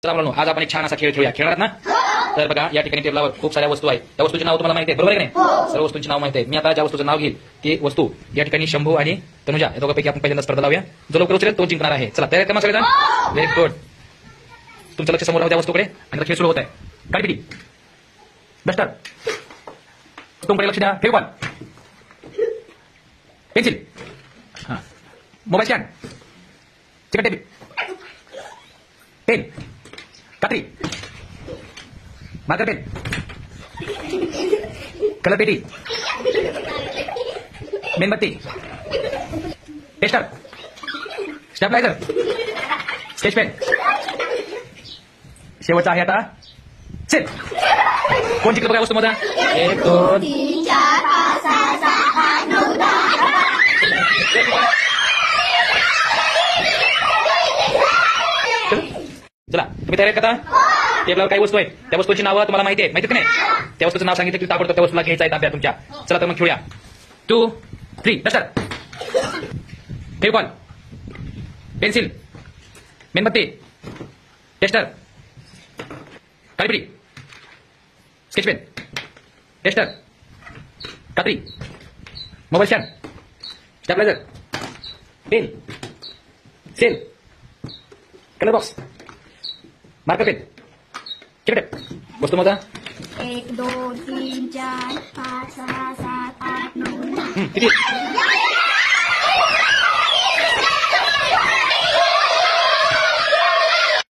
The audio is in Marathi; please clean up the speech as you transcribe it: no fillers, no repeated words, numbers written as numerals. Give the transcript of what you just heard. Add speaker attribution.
Speaker 1: चला मुलांनो, आज आपण एक छान असा खेळ खेळूया. खेळणार ना? तर बघा, या ठिकाणी टेबलावर खूप साऱ्या वस्तू आहेत. त्या वस्तूची नाव तुम्हाला माहिती आहे, बरोबर आहे की नाही? सर्व वस्तूंची नाव माहिती आहे. मी आता ज्या वस्तूचं नाव घेईल ती वस्तू या ठिकाणी शंभू आणि तनुजा या दोघांपैकी आपण पहिल्यांदा स्पर्धा लावूया. जो लवकर उचलेल तो जिंकणार आहे. चला, तयार करा सगळेजण. Very good. तुमचं लक्ष समोर राहू त्या वस्तूकडे आणि खेळ सुरू होत आहे. काळीपिटी, डस्टर, तुमकडे लक्ष द्या. फेविकॉल, पेन्सिल, मोबाईल स्टँड, चिकट टेप, पेन, कात्री, मार्कर पेन, कलर पेटी, मेणबत्ती, टेस्टर, स्टॅबलायझर, स्केच पेन. शेवटचा आहे आता सेल. कोण जिंकलं बघा वस्तू मध्ये? 1 2
Speaker 2: 3 4 5 6 7 8 9 10.
Speaker 1: चला, तुम्ही तयार आहेत का? टेबलावर काही वस्तू आहेत, त्या वस्तूची नावं तुम्हाला माहिती आहे, माहिती की नाही? त्या वस्तूचं नाव सांगितलं की ताबडतोब त्या वस्तूला घ्यायचा आहे ताब्यात तुमच्या. चला तर मग खेळूया. 2 3 डस्टर, फेविकॉल, पेन्सिल, मेणबत्ती, टेस्टर, काळीपिटी, स्केच पेन, टेस्टर, कात्री, mobile stand, stabiliser, pen, cell, colour box, marker pen, चिकट. वस्तू मोजा.
Speaker 2: 1 2 3 4 5 6 7 8 9 10.
Speaker 1: किती?